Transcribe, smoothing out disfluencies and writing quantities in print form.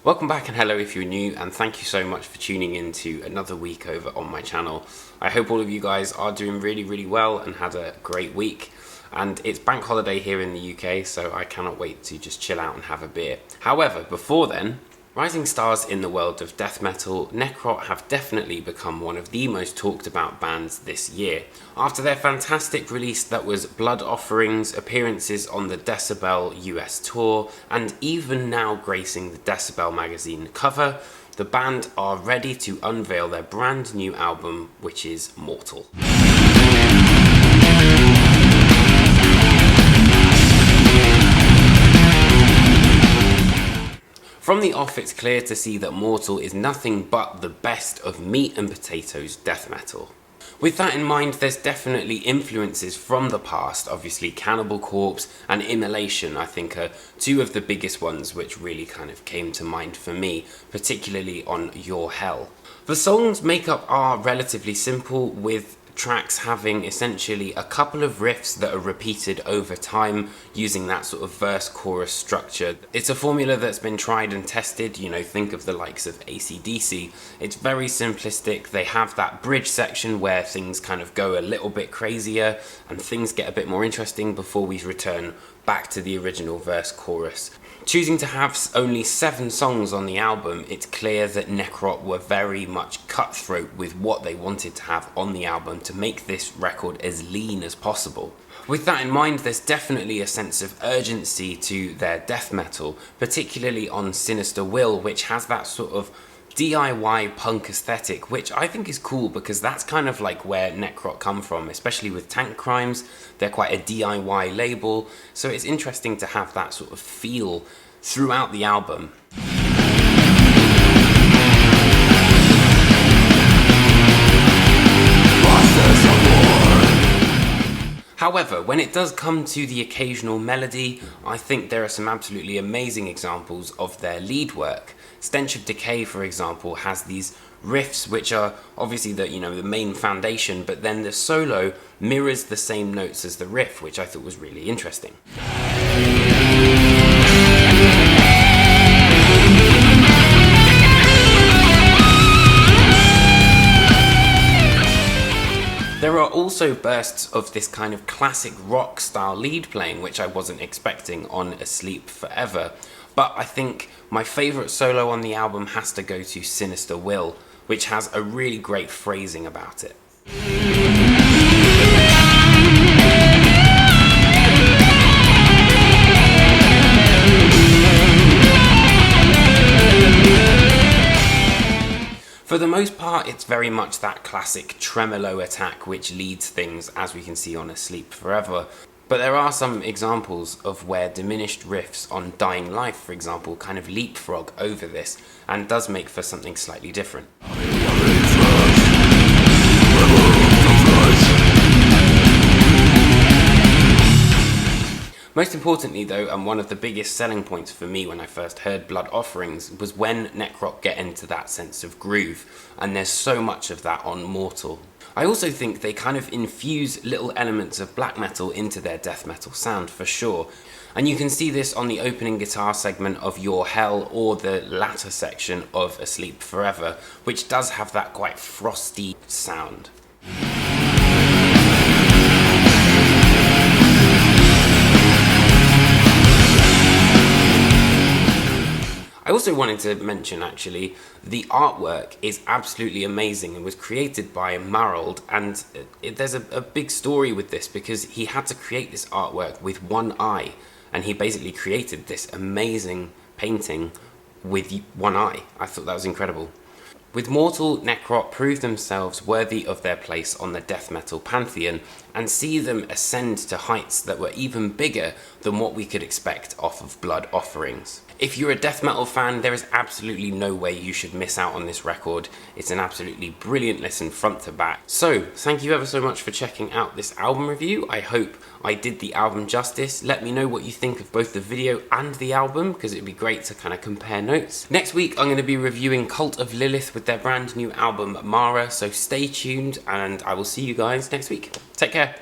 Welcome back and hello if you're new, and thank you so much for tuning in to another week over on my channel. I hope all of you guys are doing really well and had a great week. And it's bank holiday here in the UK, so I cannot wait to just chill out and have a beer. However, before then, rising stars in the world of death metal, Necrot have definitely become one of the most talked about bands this year. After their fantastic release that was Blood Offerings, appearances on the Decibel US tour, and even now gracing the Decibel magazine cover, the band are ready to unveil their brand new album, which is Mortal. From the off, it's clear to see that Mortal is nothing but the best of meat and potatoes death metal. With that in mind, there's definitely influences from the past. Obviously Cannibal Corpse and Immolation, I think, are two of the biggest ones which really kind of came to mind for me, particularly on Your Hell. The song's makeup are relatively simple, with tracks having essentially a couple of riffs that are repeated over time using that sort of verse-chorus structure. It's a formula that's been tried and tested, you know, think of the likes of AC/DC. It's very simplistic. They have that bridge section where things kind of go a little bit crazier and things get a bit more interesting before we return back to the original verse-chorus. Choosing to have only 7 songs on the album, it's clear that Necrot were very much cutthroat with what they wanted to have on the album to make this record as lean as possible. With that in mind, there's definitely a sense of urgency to their death metal, particularly on Sinister Will, which has that sort of DIY punk aesthetic, which I think is cool because that's kind of like where Necrot come from, especially with Tank Crimes. They're quite a DIY label, so it's interesting to have that sort of feel throughout the album. However, when it does come to the occasional melody, I think there are some absolutely amazing examples of their lead work. Stench of Decay, for example, has these riffs which are obviously the main foundation, but then the solo mirrors the same notes as the riff, which I thought was really interesting. There are also bursts of this kind of classic rock style lead playing, which I wasn't expecting on Asleep Forever. But I think my favourite solo on the album has to go to Sinister Will, which has a really great phrasing about it. For the most part, it's very much that classic tremolo attack which leads things, as we can see on Asleep Forever. But there are some examples of where diminished riffs on Dying Life, for example, kind of leapfrog over this, and does make for something slightly different. Most importantly though, and one of the biggest selling points for me when I first heard Blood Offerings, was when Necrot get into that sense of groove, and there's so much of that on Mortal. I also think they kind of infuse little elements of black metal into their death metal sound, for sure. And you can see this on the opening guitar segment of Your Hell or the latter section of Asleep Forever, which does have that quite frosty sound. I also wanted to mention, actually, the artwork is absolutely amazing and was created by Marold, and there's a big story with this because he had to create this artwork with one eye, and he basically created this amazing painting with one eye. I thought that was incredible. With Mortal, Necrot prove themselves worthy of their place on the death metal pantheon and see them ascend to heights that were even bigger than what we could expect off of Blood Offerings. If you're a death metal fan, there is absolutely no way you should miss out on this record. It's an absolutely brilliant listen front to back. So, thank you ever so much for checking out this album review. I hope I did the album justice. Let me know what you think of both the video and the album, because it'd be great to kind of compare notes. Next week, I'm going to be reviewing Cult of Lilith with their brand new album, Mara, so stay tuned, and I will see you guys next week. Take care.